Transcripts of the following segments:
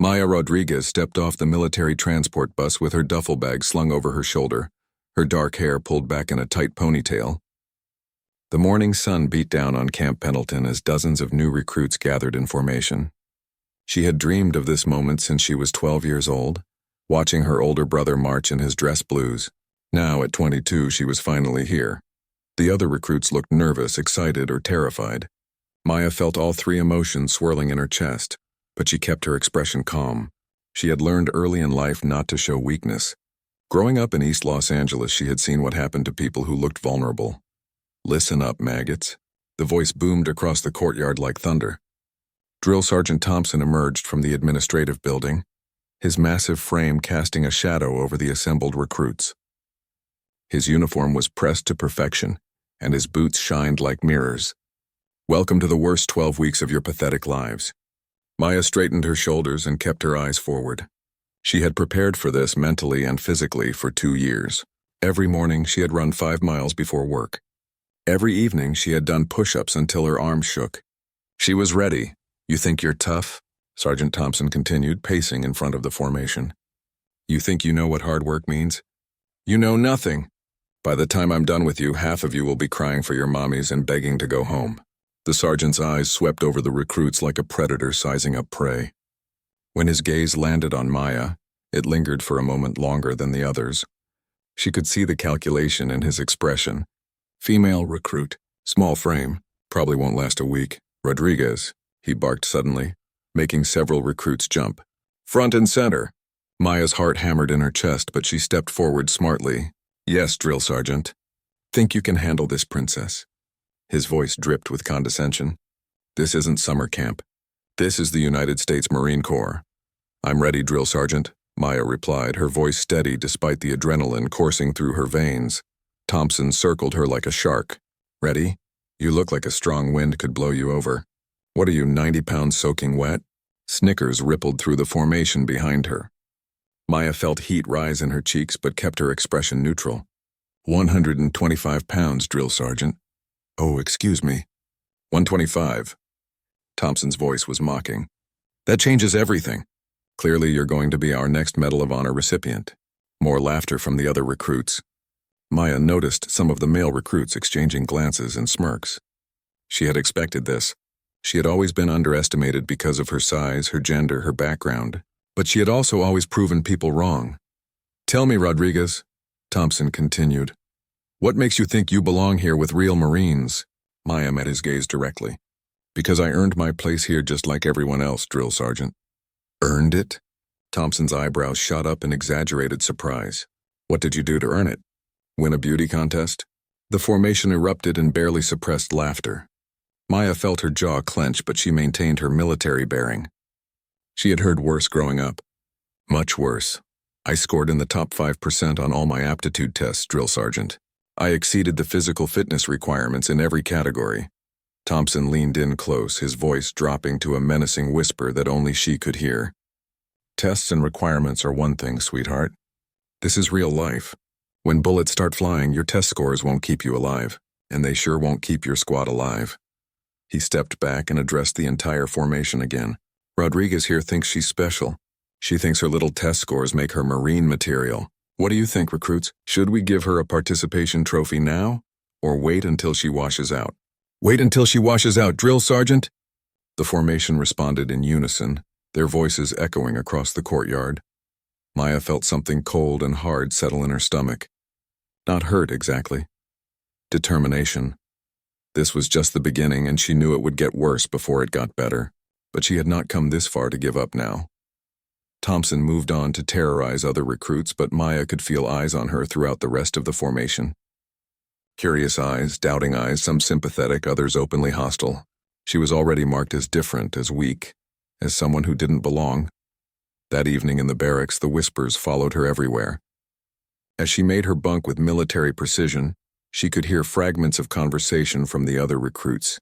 Maya Rodriguez stepped off the military transport bus with her duffel bag slung over her shoulder, her dark hair pulled back in a tight ponytail. The morning sun beat down on Camp Pendleton as dozens of new recruits gathered in formation. She had dreamed of this moment since she was 12 years old, watching her older brother march in his dress blues. Now, at 22, she was finally here. The other recruits looked nervous, excited, or terrified. Maya felt all three emotions swirling in her chest, but she kept her expression calm. She had learned early in life not to show weakness. Growing up in East Los Angeles, she had seen what happened to people who looked vulnerable. "Listen up, maggots." The voice boomed across the courtyard like thunder. Drill Sergeant Thompson emerged from the administrative building, his massive frame casting a shadow over the assembled recruits. His uniform was pressed to perfection, and his boots shined like mirrors. "Welcome to the worst 12 weeks of your pathetic lives." Maya straightened her shoulders and kept her eyes forward. She had prepared for this mentally and physically for 2 years. Every morning she had run 5 miles before work. Every evening she had done push-ups until her arms shook. She was ready. "You think you're tough?" Sergeant Thompson continued, pacing in front of the formation. "You think you know what hard work means? You know nothing. By the time I'm done with you, half of you will be crying for your mommies and begging to go home." The sergeant's eyes swept over the recruits like a predator sizing up prey. When his gaze landed on Maya, it lingered for a moment longer than the others. She could see the calculation in his expression. "Female recruit, small frame, probably won't last a week. Rodriguez," he barked suddenly, making several recruits jump. "Front and center." Maya's heart hammered in her chest, but she stepped forward smartly. "Yes, drill sergeant. Think you can handle this, princess?" His voice dripped with condescension. "This isn't summer camp. This is the United States Marine Corps." "I'm ready, drill sergeant," Maya replied, her voice steady despite the adrenaline coursing through her veins. Thompson circled her like a shark. "Ready? You look like a strong wind could blow you over. What are you, 90 pounds soaking wet?" Snickers rippled through the formation behind her. Maya felt heat rise in her cheeks but kept her expression neutral. 125 pounds, drill sergeant." "Oh, excuse me." 125. Thompson's voice was mocking. "That changes everything. Clearly you're going to be our next Medal of Honor recipient." More laughter from the other recruits. Maya noticed some of the male recruits exchanging glances and smirks. She had expected this. She had always been underestimated because of her size, her gender, her background. But she had also always proven people wrong. "Tell me, Rodriguez," Thompson continued, "what makes you think you belong here with real Marines?" Maya met his gaze directly. "Because I earned my place here just like everyone else, drill sergeant." "Earned it?" Thompson's eyebrows shot up in exaggerated surprise. "What did you do to earn it? Win a beauty contest?" The formation erupted in barely suppressed laughter. Maya felt her jaw clench, but she maintained her military bearing. She had heard worse growing up. "Much worse. I scored in the top 5% on all my aptitude tests, drill sergeant. I exceeded the physical fitness requirements in every category." Thompson leaned in close, his voice dropping to a menacing whisper that only she could hear. "Tests and requirements are one thing, sweetheart. This is real life. When bullets start flying, your test scores won't keep you alive, and they sure won't keep your squad alive." He stepped back and addressed the entire formation again. "Rodriguez here thinks she's special. She thinks her little test scores make her Marine material. What do you think, recruits? Should we give her a participation trophy now, or wait until she washes out?" "Wait until she washes out, drill sergeant!" The formation responded in unison, their voices echoing across the courtyard. Maya felt something cold and hard settle in her stomach. Not hurt, exactly. Determination. This was just the beginning, and she knew it would get worse before it got better. But she had not come this far to give up now. Thompson moved on to terrorize other recruits, but Maya could feel eyes on her throughout the rest of the formation. Curious eyes, doubting eyes, some sympathetic, others openly hostile. She was already marked as different, as weak, as someone who didn't belong. That evening in the barracks, the whispers followed her everywhere. As she made her bunk with military precision, she could hear fragments of conversation from the other recruits.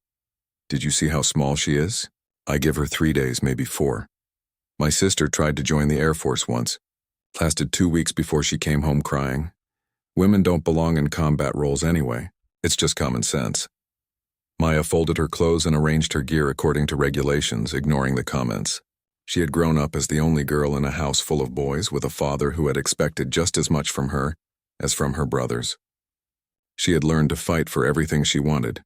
"Did you see how small she is? I give her 3 days, maybe 4. My sister tried to join the Air Force once. Lasted 2 weeks before she came home crying. Women don't belong in combat roles anyway. It's just common sense." Maya folded her clothes and arranged her gear according to regulations, ignoring the comments. She had grown up as the only girl in a house full of boys with a father who had expected just as much from her as from her brothers. She had learned to fight for everything she wanted,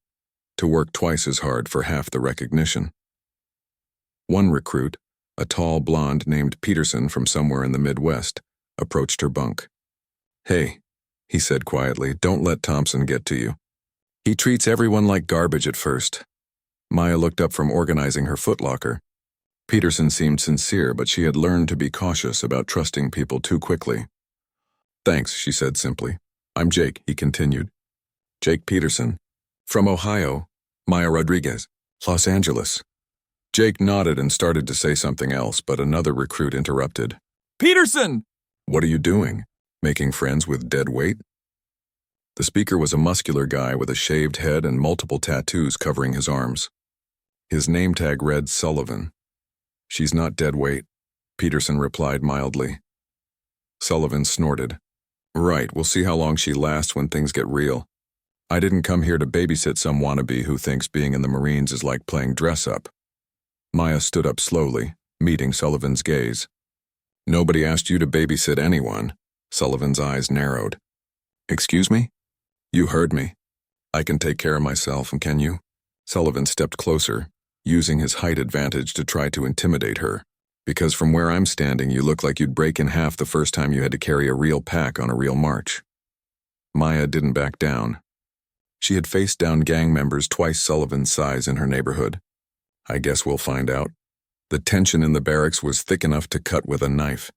to work twice as hard for half the recognition. One recruit, a tall blonde named Peterson from somewhere in the Midwest, approached her bunk. "Hey," he said quietly, "don't let Thompson get to you. He treats everyone like garbage at first." Maya looked up from organizing her footlocker. Peterson seemed sincere, but she had learned to be cautious about trusting people too quickly. "Thanks," she said simply. "I'm Jake," he continued. "Jake Peterson. From Ohio. Maya Rodriguez. Los Angeles." Jake nodded and started to say something else, but another recruit interrupted. "Peterson!" "What are you doing? Making friends with dead weight?" The speaker was a muscular guy with a shaved head and multiple tattoos covering his arms. His name tag read Sullivan. "She's not dead weight," Peterson replied mildly. Sullivan snorted. "Right, we'll see how long she lasts when things get real. I didn't come here to babysit some wannabe who thinks being in the Marines is like playing dress-up." Maya stood up slowly, meeting Sullivan's gaze. "Nobody asked you to babysit anyone." Sullivan's eyes narrowed. "Excuse me? You heard me. I can take care of myself, can you?" Sullivan stepped closer, using his height advantage to try to intimidate her. "Because from where I'm standing, you look like you'd break in half the first time you had to carry a real pack on a real march." Maya didn't back down. She had faced down gang members twice Sullivan's size in her neighborhood. "I guess we'll find out." The tension in the barracks was thick enough to cut with a knife.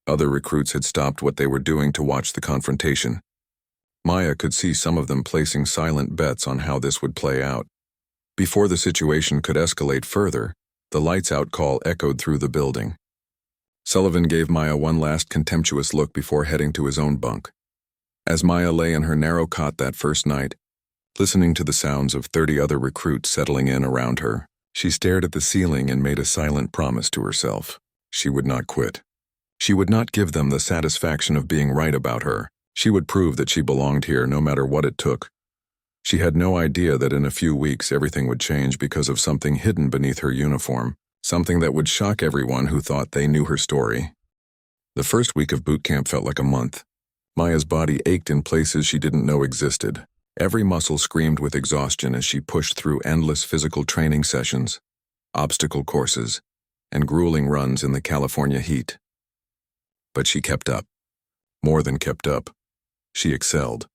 Other recruits had stopped what they were doing to watch the confrontation. Maya could see some of them placing silent bets on how this would play out. Before the situation could escalate further, the lights-out call echoed through the building. Sullivan gave Maya one last contemptuous look before heading to his own bunk. As Maya lay in her narrow cot that first night, listening to the sounds of 30 other recruits settling in around her, she stared at the ceiling and made a silent promise to herself. She would not quit. She would not give them the satisfaction of being right about her. She would prove that she belonged here no matter what it took. She had no idea that in a few weeks everything would change because of something hidden beneath her uniform, something that would shock everyone who thought they knew her story. The first week of boot camp felt like a month. Maya's body ached in places she didn't know existed. Every muscle screamed with exhaustion as she pushed through endless physical training sessions, obstacle courses, and grueling runs in the California heat. But she kept up. More than kept up. She excelled.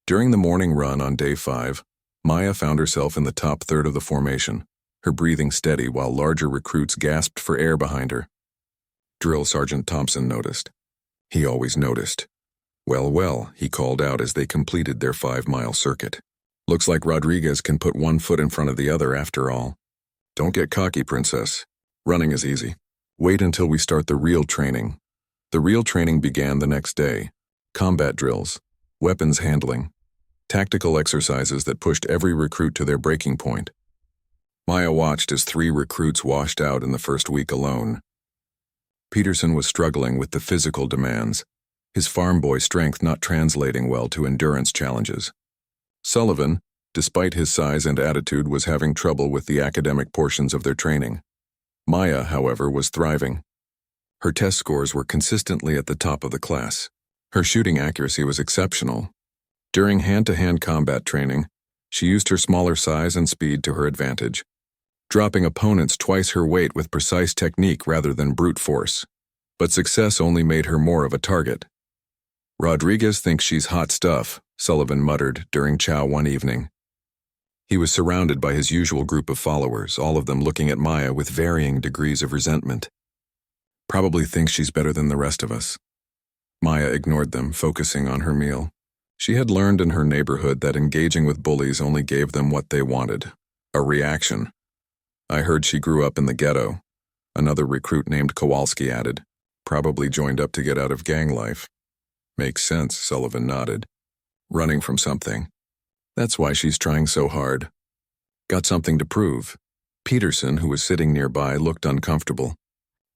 During the morning run on day 5, Maya found herself in the top third of the formation, her breathing steady while larger recruits gasped for air behind her. Drill Sergeant Thompson noticed. He always noticed. "Well, well," he called out as they completed their 5-mile circuit. "Looks like Rodriguez can put one foot in front of the other after all. Don't get cocky, princess. Running is easy. Wait until we start the real training." The real training began the next day. Combat drills, weapons handling, tactical exercises that pushed every recruit to their breaking point. Maya watched as 3 recruits washed out in the first week alone. Peterson was struggling with the physical demands, his farm boy strength not translating well to endurance challenges. Sullivan, despite his size and attitude, was having trouble with the academic portions of their training. Maya, however, was thriving. Her test scores were consistently at the top of the class. Her shooting accuracy was exceptional. During hand-to-hand combat training, she used her smaller size and speed to her advantage, dropping opponents twice her weight with precise technique rather than brute force. But success only made her more of a target. "Rodriguez thinks she's hot stuff," Sullivan muttered during chow one evening. He was surrounded by his usual group of followers, all of them looking at Maya with varying degrees of resentment. "Probably thinks she's better than the rest of us." Maya ignored them, focusing on her meal. She had learned in her neighborhood that engaging with bullies only gave them what they wanted, a reaction. "I heard she grew up in the ghetto," another recruit named Kowalski added. "Probably joined up to get out of gang life." "Makes sense," Sullivan nodded. "Running from something. That's why she's trying so hard. Got something to prove." Peterson, who was sitting nearby, looked uncomfortable.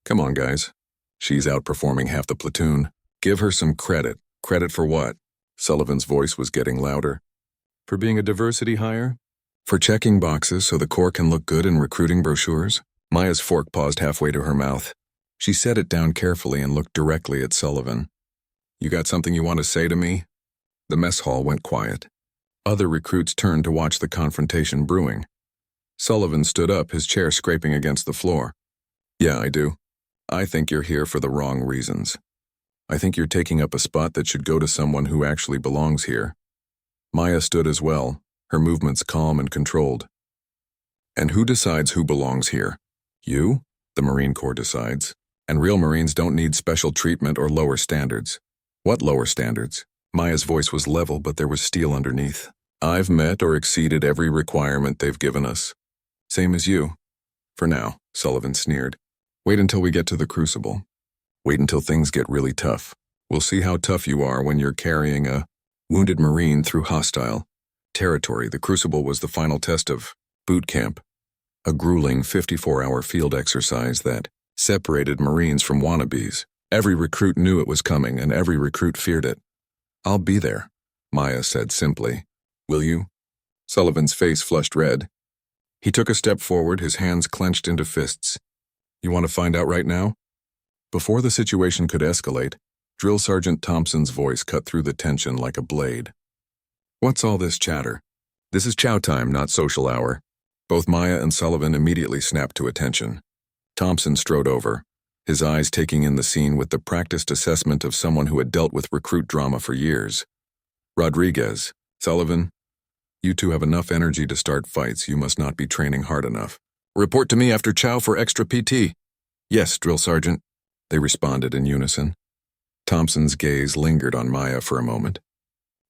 "Come on, guys. She's outperforming half the platoon. Give her some credit." "Credit for what?" Sullivan's voice was getting louder. "For being a diversity hire? For checking boxes so the Corps can look good in recruiting brochures? Maya's fork paused halfway to her mouth. She set it down carefully and looked directly at Sullivan. "You got something you want to say to me?" The mess hall went quiet. Other recruits turned to watch the confrontation brewing. Sullivan stood up, his chair scraping against the floor. "Yeah, I do. I think you're here for the wrong reasons. I think you're taking up a spot that should go to someone who actually belongs here." Maya stood as well, her movements calm and controlled. "And who decides who belongs here? You? The Marine Corps decides. And real Marines don't need special treatment or lower standards." "What lower standards?" Maya's voice was level, but there was steel underneath. "I've met or exceeded every requirement they've given us. Same as you. For now," Sullivan sneered. "Wait until we get to the Crucible. Wait until things get really tough. We'll see how tough you are when you're carrying a wounded Marine through hostile territory." The Crucible was the final test of Bootcamp, a grueling 54-hour field exercise that separated Marines from wannabes. Every recruit knew it was coming, and every recruit feared it. "I'll be there," Maya said simply. "Will you?" Sullivan's face flushed red. He took a step forward, his hands clenched into fists. "You want to find out right now?" Before the situation could escalate, Drill Sergeant Thompson's voice cut through the tension like a blade. "What's all this chatter? This is chow time, not social hour." Both Maya and Sullivan immediately snapped to attention. Thompson strode over, his eyes taking in the scene with the practiced assessment of someone who had dealt with recruit drama for years. "Rodriguez, Sullivan, you two have enough energy to start fights. You must not be training hard enough. Report to me after chow for extra PT." "Yes, Drill Sergeant," they responded in unison. Thompson's gaze lingered on Maya for a moment.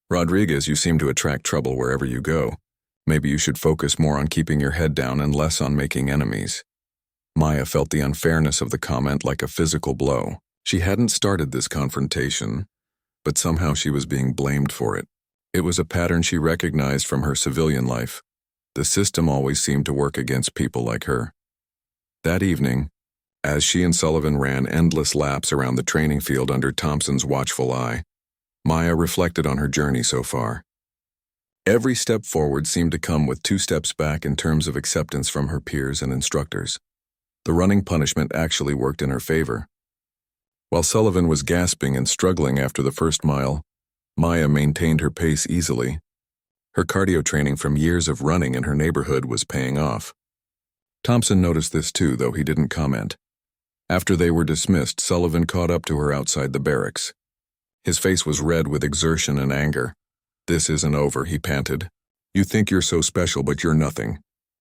"Rodriguez, you seem to attract trouble wherever you go. Maybe you should focus more on keeping your head down and less on making enemies." Maya felt the unfairness of the comment like a physical blow. She hadn't started this confrontation, but somehow she was being blamed for it. It was a pattern she recognized from her civilian life. The system always seemed to work against people like her. That evening, as she and Sullivan ran endless laps around the training field under Thompson's watchful eye, Maya reflected on her journey so far. Every step forward seemed to come with 2 steps back in terms of acceptance from her peers and instructors. The running punishment actually worked in her favor. While Sullivan was gasping and struggling after the first mile, Maya maintained her pace easily. Her cardio training from years of running in her neighborhood was paying off. Thompson noticed this too, though he didn't comment. After they were dismissed, Sullivan caught up to her outside the barracks. His face was red with exertion and anger. "This isn't over," he panted. "You think you're so special, but you're nothing.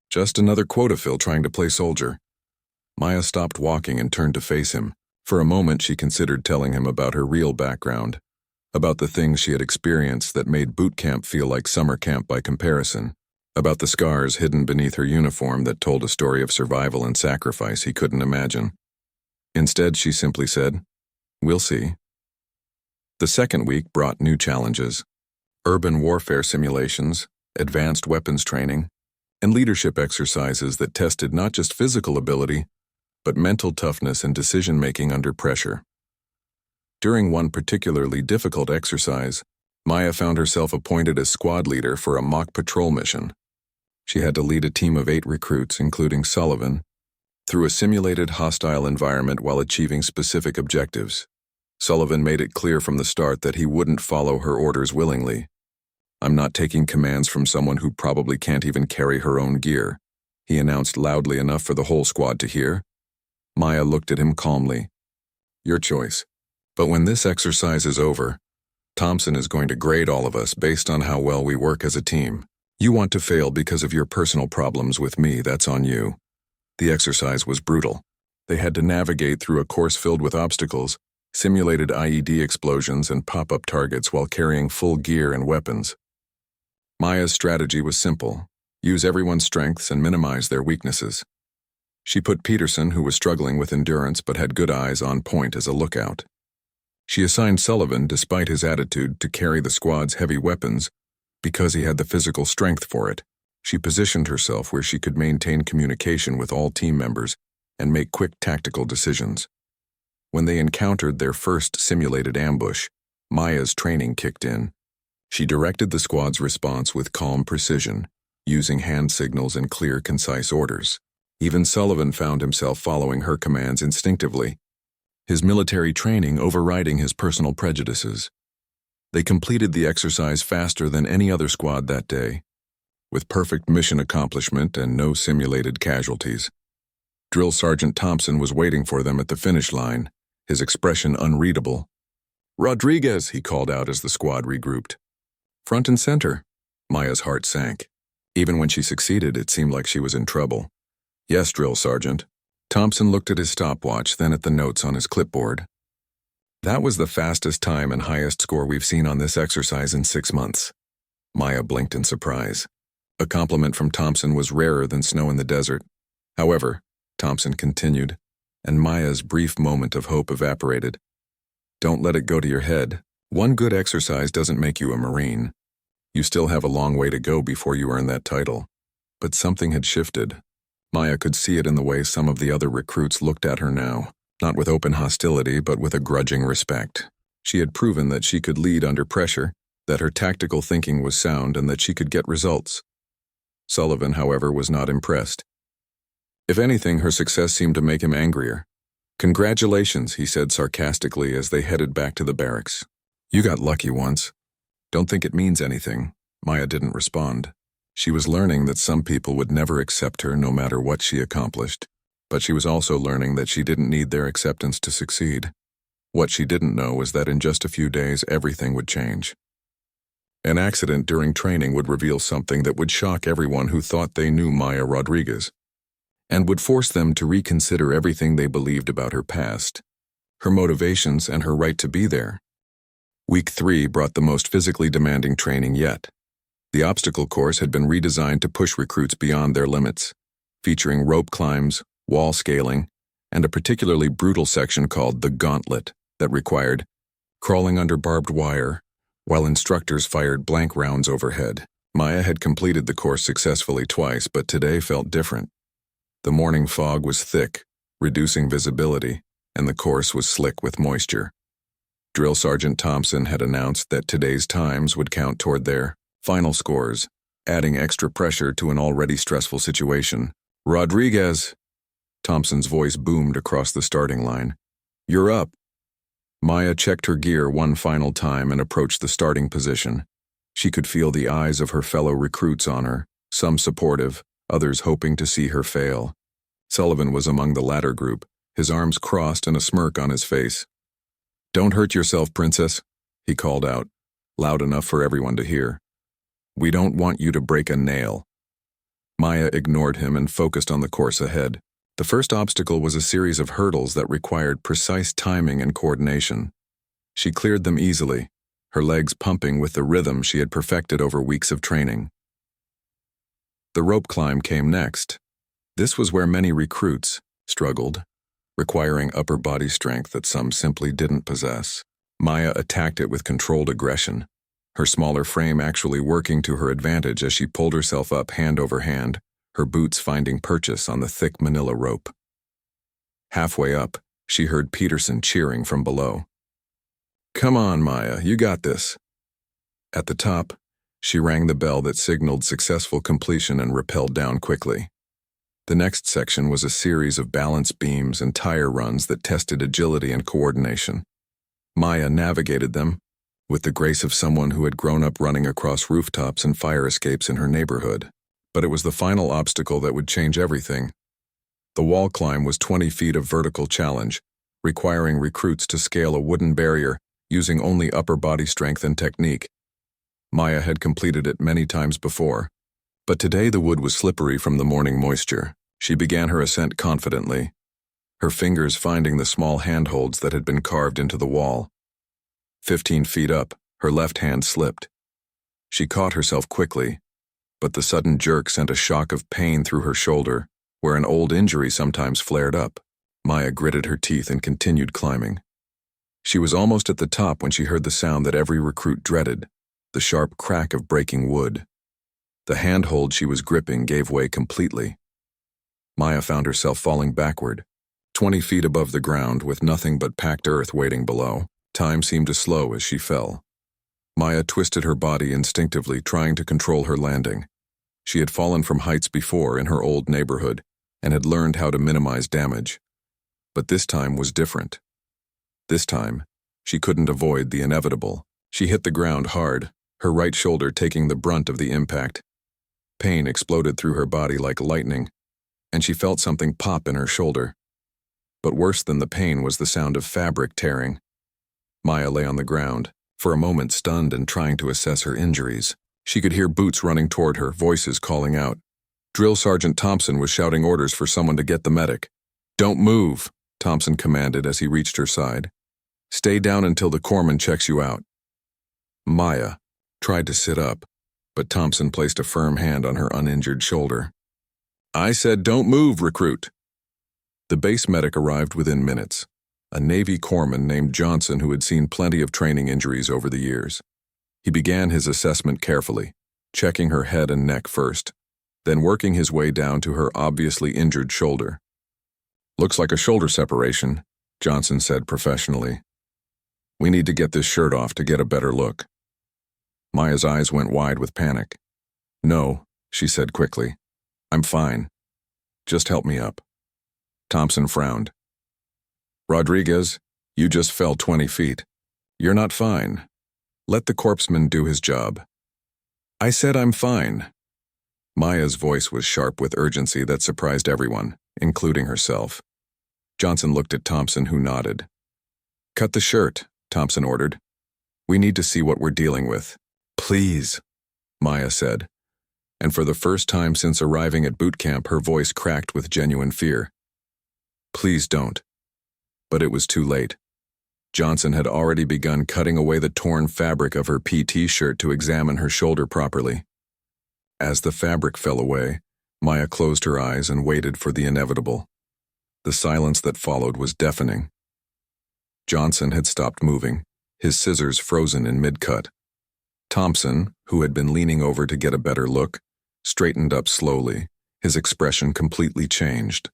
Just another quota fill trying to play soldier." Maya stopped walking and turned to face him. For a moment she considered telling him about her real background, about the things she had experienced that made boot camp feel like summer camp by comparison, about the scars hidden beneath her uniform that told a story of survival and sacrifice he couldn't imagine. Instead, she simply said, "We'll see." The second week brought new challenges: urban warfare simulations, advanced weapons training, and leadership exercises that tested not just physical ability, but mental toughness and decision-making under pressure. During one particularly difficult exercise, Maya found herself appointed as squad leader for a mock patrol mission. She had to lead a team of 8 recruits, including Sullivan, through a simulated hostile environment while achieving specific objectives. Sullivan made it clear from the start that he wouldn't follow her orders willingly. "I'm not taking commands from someone who probably can't even carry her own gear," he announced loudly enough for the whole squad to hear. Maya looked at him calmly. "Your choice. But when this exercise is over, Thompson is going to grade all of us based on how well we work as a team. You want to fail because of your personal problems with me, that's on you." The exercise was brutal. They had to navigate through a course filled with obstacles, simulated IED explosions and pop-up targets while carrying full gear and weapons. Maya's strategy was simple: use everyone's strengths and minimize their weaknesses. She put Peterson, who was struggling with endurance but had good eyes, on point as a lookout. She assigned Sullivan, despite his attitude, to carry the squad's heavy weapons because he had the physical strength for it. She positioned herself where she could maintain communication with all team members and make quick tactical decisions. When they encountered their first simulated ambush, Maya's training kicked in. She directed the squad's response with calm precision, using hand signals and clear, concise orders. Even Sullivan found himself following her commands instinctively, his military training overriding his personal prejudices. They completed the exercise faster than any other squad that day, with perfect mission accomplishment and no simulated casualties. Drill Sergeant Thompson was waiting for them at the finish line, his expression unreadable. "Rodriguez," he called out as the squad regrouped. Front and center. Maya's heart sank. Even when she succeeded, it seemed like she was in trouble. "Yes, Drill Sergeant." Thompson looked at his stopwatch, then at the notes on his clipboard. "That was the fastest time and highest score we've seen on this exercise in 6 months." Maya blinked in surprise. A compliment from Thompson was rarer than snow in the desert. However, Thompson continued, and Maya's brief moment of hope evaporated. "Don't let it go to your head. One good exercise doesn't make you a Marine. You still have a long way to go before you earn that title." But something had shifted. Maya could see it in the way some of the other recruits looked at her now, not with open hostility but with a grudging respect. She had proven that she could lead under pressure, that her tactical thinking was sound, and that she could get results. Sullivan, however, was not impressed. If anything, her success seemed to make him angrier. "Congratulations," he said sarcastically as they headed back to the barracks. "You got lucky once. Don't think it means anything." Maya didn't respond. She was learning that some people would never accept her no matter what she accomplished, but she was also learning that she didn't need their acceptance to succeed. What she didn't know was that in just a few days everything would change. An accident during training would reveal something that would shock everyone who thought they knew Maya Rodriguez, and would force them to reconsider everything they believed about her past, her motivations, and her right to be there. Week 3 brought the most physically demanding training yet. The obstacle course had been redesigned to push recruits beyond their limits, featuring rope climbs, wall scaling, and a particularly brutal section called the Gauntlet that required crawling under barbed wire while instructors fired blank rounds overhead. Maya had completed the course successfully twice, but today felt different. The morning fog was thick, reducing visibility, and the course was slick with moisture. Drill Sergeant Thompson had announced that today's times would count toward their final scores, adding extra pressure to an already stressful situation. "Rodriguez!" Thompson's voice boomed across the starting line. "You're up." Maya checked her gear one final time and approached the starting position. She could feel the eyes of her fellow recruits on her, some supportive, others hoping to see her fail. Sullivan was among the latter group, his arms crossed and a smirk on his face. "Don't hurt yourself, Princess," he called out, loud enough for everyone to hear. "We don't want you to break a nail." Maya ignored him and focused on the course ahead. The first obstacle was a series of hurdles that required precise timing and coordination. She cleared them easily, her legs pumping with the rhythm she had perfected over weeks of training. The rope climb came next. This was where many recruits struggled, requiring upper body strength that some simply didn't possess. Maya attacked it with controlled aggression, her smaller frame actually working to her advantage as she pulled herself up hand over hand, her boots finding purchase on the thick manila rope. Halfway up, she heard Peterson cheering from below. "Come on, Maya, you got this." At the top, she rang the bell that signaled successful completion and rappelled down quickly. The next section was a series of balance beams and tire runs that tested agility and coordination. Maya navigated them with the grace of someone who had grown up running across rooftops and fire escapes in her neighborhood. But it was the final obstacle that would change everything. The wall climb was 20 feet of vertical challenge, requiring recruits to scale a wooden barrier using only upper body strength and technique. Maya had completed it many times before, but today the wood was slippery from the morning moisture. She began her ascent confidently, her fingers finding the small handholds that had been carved into the wall. 15 feet up, her left hand slipped. She caught herself quickly, but the sudden jerk sent a shock of pain through her shoulder, where an old injury sometimes flared up. Maya gritted her teeth and continued climbing. She was almost at the top when she heard the sound that every recruit dreaded, the sharp crack of breaking wood. The handhold she was gripping gave way completely. Maya found herself falling backward, 20 feet above the ground with nothing but packed earth waiting below. Time seemed to slow as she fell. Maya twisted her body instinctively, trying to control her landing. She had fallen from heights before in her old neighborhood, and had learned how to minimize damage. But this time was different. This time, she couldn't avoid the inevitable. She hit the ground hard, her right shoulder taking the brunt of the impact. Pain exploded through her body like lightning, and she felt something pop in her shoulder. But worse than the pain was the sound of fabric tearing. Maya lay on the ground, for a moment stunned and trying to assess her injuries. She could hear boots running toward her, voices calling out. Drill Sergeant Thompson was shouting orders for someone to get the medic. "Don't move," Thompson commanded as he reached her side. "Stay down until the corpsman checks you out." Maya tried to sit up, but Thompson placed a firm hand on her uninjured shoulder. "I said don't move, recruit." The base medic arrived within minutes, a Navy corpsman named Johnson who had seen plenty of training injuries over the years. He began his assessment carefully, checking her head and neck first, then working his way down to her obviously injured shoulder. "Looks like a shoulder separation," Johnson said professionally. "We need to get this shirt off to get a better look." Maya's eyes went wide with panic. "No," she said quickly. "I'm fine. Just help me up." Thompson frowned. "Rodriguez, you just fell 20 feet. You're not fine. Let the corpsman do his job." "I said I'm fine." Maya's voice was sharp with urgency that surprised everyone, including herself. Johnson looked at Thompson, who nodded. "Cut the shirt," Thompson ordered. "We need to see what we're dealing with." "Please," Maya said, and for the first time since arriving at boot camp, her voice cracked with genuine fear. "Please don't." But it was too late. Johnson had already begun cutting away the torn fabric of her PT shirt to examine her shoulder properly. As the fabric fell away, Maya closed her eyes and waited for the inevitable. The silence that followed was deafening. Johnson had stopped moving, his scissors frozen in mid-cut. Thompson, who had been leaning over to get a better look, straightened up slowly, his expression completely changed.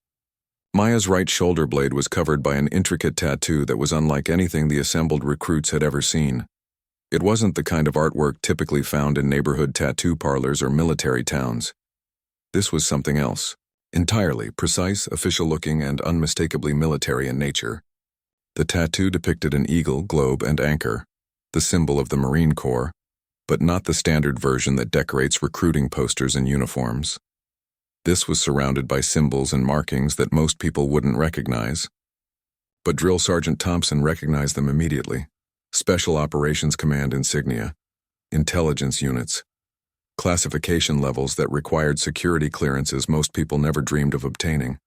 Maya's right shoulder blade was covered by an intricate tattoo that was unlike anything the assembled recruits had ever seen. It wasn't the kind of artwork typically found in neighborhood tattoo parlors or military towns. This was something else, entirely precise, official-looking, and unmistakably military in nature. The tattoo depicted an eagle, globe, and anchor, the symbol of the Marine Corps, but not the standard version that decorates recruiting posters and uniforms. This was surrounded by symbols and markings that most people wouldn't recognize. But Drill Sergeant Thompson recognized them immediately. Special Operations Command insignia, intelligence units, classification levels that required security clearances most people never dreamed of obtaining.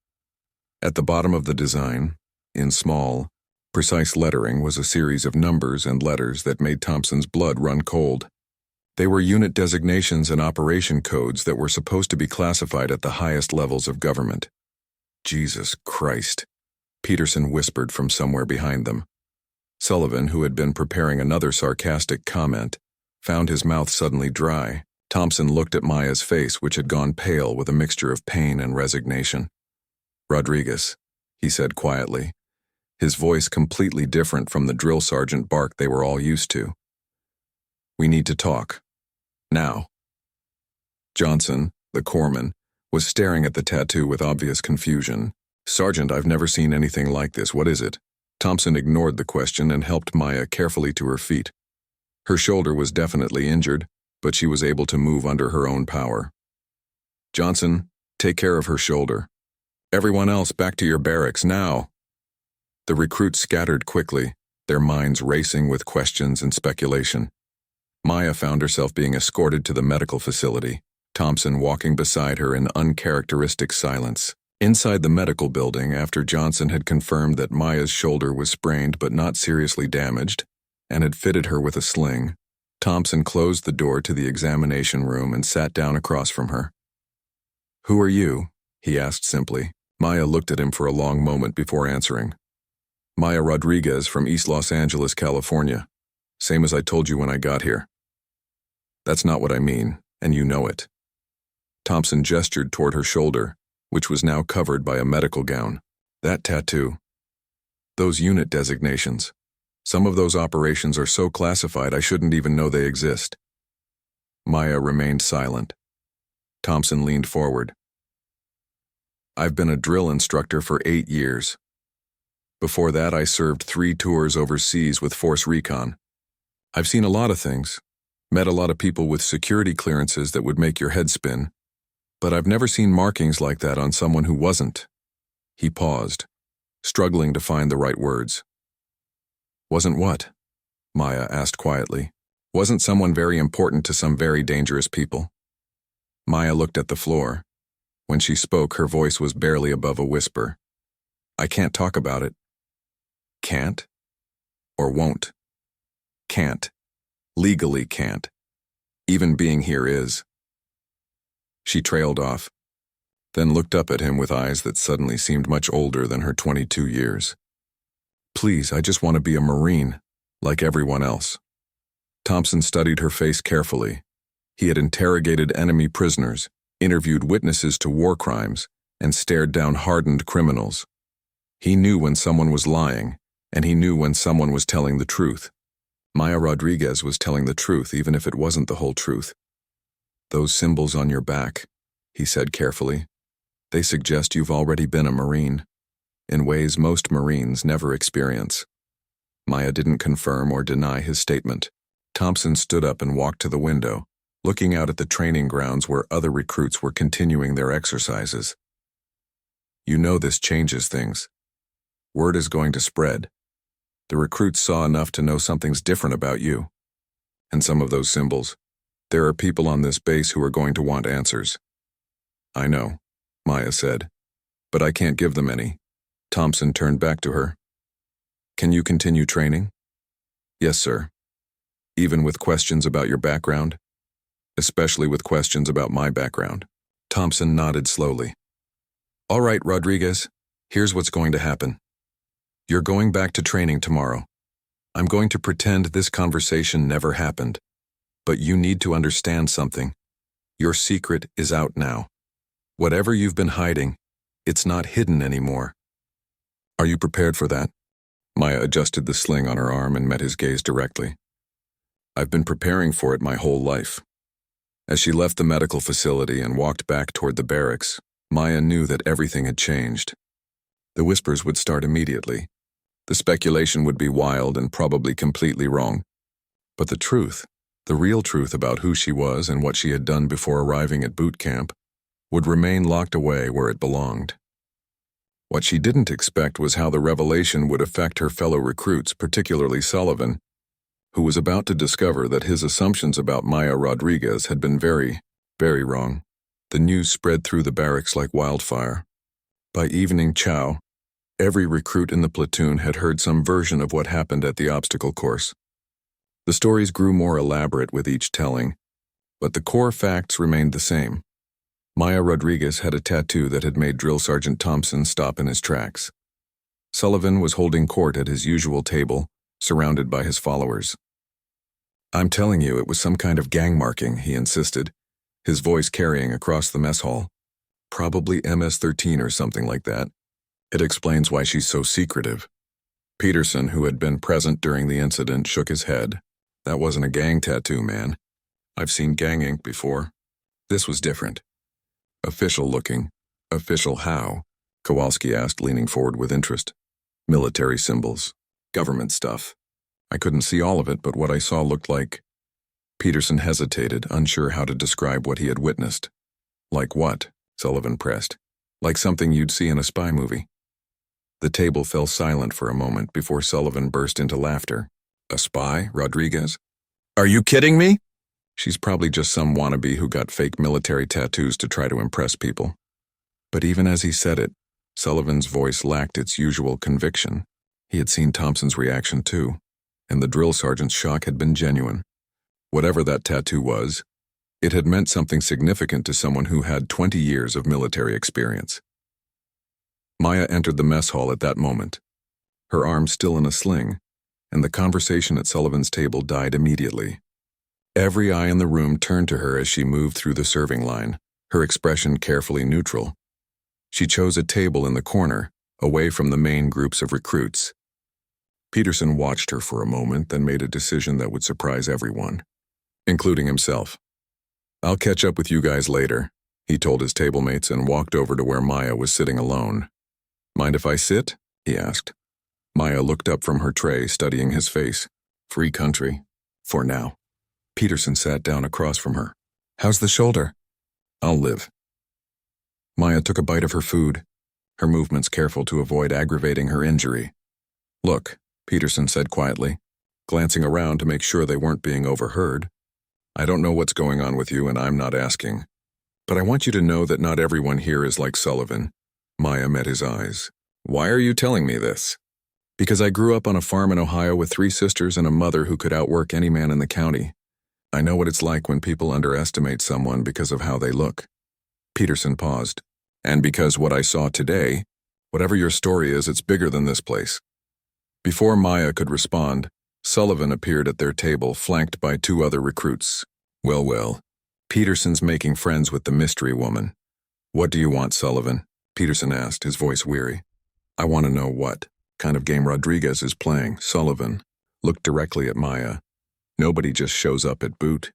At the bottom of the design, in small, precise lettering, was a series of numbers and letters that made Thompson's blood run cold. They were unit designations and operation codes that were supposed to be classified at the highest levels of government. "Jesus Christ," Peterson whispered from somewhere behind them. Sullivan, who had been preparing another sarcastic comment, found his mouth suddenly dry. Thompson looked at Maya's face, which had gone pale with a mixture of pain and resignation. "Rodriguez," he said quietly, his voice completely different from the drill sergeant bark they were all used to. "We need to talk. Now." Johnson, the corpsman, was staring at the tattoo with obvious confusion. "Sergeant, I've never seen anything like this. What is it?" Thompson ignored the question and helped Maya carefully to her feet. Her shoulder was definitely injured, but she was able to move under her own power. "Johnson, take care of her shoulder. Everyone else back to your barracks, now." The recruits scattered quickly, their minds racing with questions and speculation. Maya found herself being escorted to the medical facility, Thompson walking beside her in uncharacteristic silence. Inside the medical building, after Johnson had confirmed that Maya's shoulder was sprained but not seriously damaged, and had fitted her with a sling, Thompson closed the door to the examination room and sat down across from her. "Who are you?" he asked simply. Maya looked at him for a long moment before answering. "Maya Rodriguez from East Los Angeles, California. Same as I told you when I got here." "That's not what I mean, and you know it." Thompson gestured toward her shoulder, which was now covered by a medical gown. "That tattoo. Those unit designations. Some of those operations are so classified I shouldn't even know they exist." Maya remained silent. Thompson leaned forward. I've been a drill instructor for 8 years. Before that, I served 3 tours overseas with Force Recon. I've seen a lot of things, met a lot of people with security clearances that would make your head spin, but I've never seen markings like that on someone who wasn't. He paused, struggling to find the right words. Wasn't what? Maya asked quietly. Wasn't someone very important to some very dangerous people? Maya looked at the floor. When she spoke, her voice was barely above a whisper. I can't talk about it. Can't? Or won't? Can't. Legally can't. Even being here is. She trailed off, then looked up at him with eyes that suddenly seemed much older than her 22 years. Please, I just want to be a Marine, like everyone else. Thompson studied her face carefully. He had interrogated enemy prisoners, interviewed witnesses to war crimes, and stared down hardened criminals. He knew when someone was lying, and he knew when someone was telling the truth. Maya Rodriguez was telling the truth, even if it wasn't the whole truth. Those symbols on your back, he said carefully, they suggest you've already been a Marine, in ways most Marines never experience. Maya didn't confirm or deny his statement. Thompson stood up and walked to the window, looking out at the training grounds where other recruits were continuing their exercises. You know this changes things. Word is going to spread. The recruits saw enough to know something's different about you. And some of those symbols, there are people on this base who are going to want answers. I know, Maya said, but I can't give them any. Thompson turned back to her. Can you continue training? Yes, sir. Even with questions about your background? Especially with questions about my background. Thompson nodded slowly. All right, Rodriguez, here's what's going to happen. You're going back to training tomorrow. I'm going to pretend this conversation never happened. But you need to understand something. Your secret is out now. Whatever you've been hiding, it's not hidden anymore. Are you prepared for that? Maya adjusted the sling on her arm and met his gaze directly. I've been preparing for it my whole life. As she left the medical facility and walked back toward the barracks, Maya knew that everything had changed. The whispers would start immediately. The speculation would be wild and probably completely wrong. But the truth, the real truth about who she was and what she had done before arriving at boot camp, would remain locked away where it belonged. What she didn't expect was how the revelation would affect her fellow recruits, particularly Sullivan, who was about to discover that his assumptions about Maya Rodriguez had been very, very wrong. The news spread through the barracks like wildfire. By evening chow, every recruit in the platoon had heard some version of what happened at the obstacle course. The stories grew more elaborate with each telling, but the core facts remained the same. Maya Rodriguez had a tattoo that had made Drill Sergeant Thompson stop in his tracks. Sullivan was holding court at his usual table, surrounded by his followers. I'm telling you, it was some kind of gang marking, he insisted, his voice carrying across the mess hall. Probably MS-13 or something like that. It explains why she's so secretive. Peterson, who had been present during the incident, shook his head. That wasn't a gang tattoo, man. I've seen gang ink before. This was different. Official looking. Official how? Kowalski asked, leaning forward with interest. Military symbols. Government stuff. I couldn't see all of it, but what I saw looked like... Peterson hesitated, unsure how to describe what he had witnessed. Like what? Sullivan pressed. Like something you'd see in a spy movie. The table fell silent for a moment before Sullivan burst into laughter. A spy, Rodriguez? Are you kidding me? She's probably just some wannabe who got fake military tattoos to try to impress people. But even as he said it, Sullivan's voice lacked its usual conviction. He had seen Thompson's reaction too, and the drill sergeant's shock had been genuine. Whatever that tattoo was, it had meant something significant to someone who had 20 years of military experience. Maya entered the mess hall at that moment, her arm still in a sling, and the conversation at Sullivan's table died immediately. Every eye in the room turned to her as she moved through the serving line, her expression carefully neutral. She chose a table in the corner, away from the main groups of recruits. Peterson watched her for a moment, then made a decision that would surprise everyone, including himself. I'll catch up with you guys later, He told his tablemates and walked over to where Maya was sitting alone. "Mind if I sit?" he asked. Maya looked up from her tray, studying his face. "Free country. For now." Peterson sat down across from her. "How's the shoulder?" "I'll live." Maya took a bite of her food, her movements careful to avoid aggravating her injury. "Look," Peterson said quietly, glancing around to make sure they weren't being overheard. "I don't know what's going on with you, and I'm not asking. But I want you to know that not everyone here is like Sullivan." Maya met his eyes. "Why are you telling me this?" "Because I grew up on a farm in Ohio with 3 sisters and a mother who could outwork any man in the county. I know what it's like when people underestimate someone because of how they look." Peterson paused. "And because what I saw today, whatever your story is, it's bigger than this place." Before Maya could respond, Sullivan appeared at their table, flanked by 2 other recruits. Well, Peterson's making friends with the mystery woman. "What do you want, Sullivan?" Peterson asked, his voice weary. "I want to know what kind of game Rodriguez is playing." Sullivan looked directly at Maya. "Nobody just shows up at boot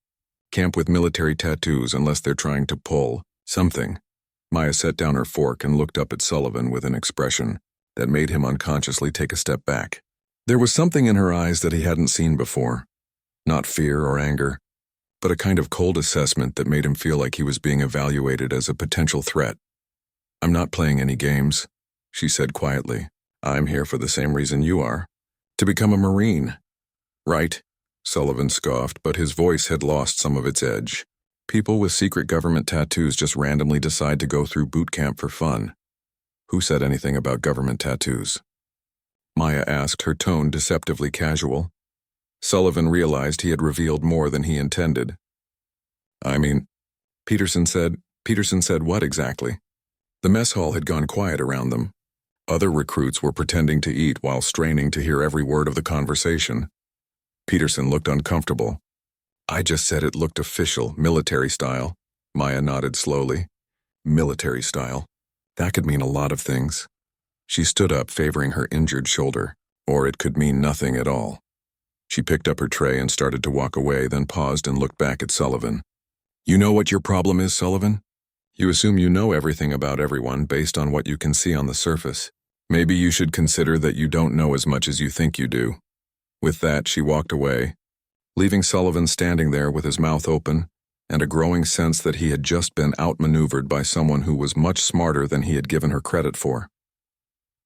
camp with military tattoos unless they're trying to pull something." Maya set down her fork and looked up at Sullivan with an expression that made him unconsciously take a step back. There was something in her eyes that he hadn't seen before. Not fear or anger, but a kind of cold assessment that made him feel like he was being evaluated as a potential threat. "I'm not playing any games," she said quietly. "I'm here for the same reason you are, to become a Marine." "Right," Sullivan scoffed, but his voice had lost some of its edge. "People with secret government tattoos just randomly decide to go through boot camp for fun." "Who said anything about government tattoos?" Maya asked, her tone deceptively casual. Sullivan realized he had revealed more than he intended. "I mean," Peterson said. Peterson said what exactly? The mess hall had gone quiet around them. Other recruits were pretending to eat while straining to hear every word of the conversation. Peterson looked uncomfortable. "I just said it looked official, military style." Maya nodded slowly. "Military style. That could mean a lot of things." She stood up, favoring her injured shoulder. "Or it could mean nothing at all." She picked up her tray and started to walk away, then paused and looked back at Sullivan. "You know what your problem is, Sullivan? You assume you know everything about everyone based on what you can see on the surface. Maybe you should consider that you don't know as much as you think you do." With that, she walked away, leaving Sullivan standing there with his mouth open and a growing sense that he had just been outmaneuvered by someone who was much smarter than he had given her credit for.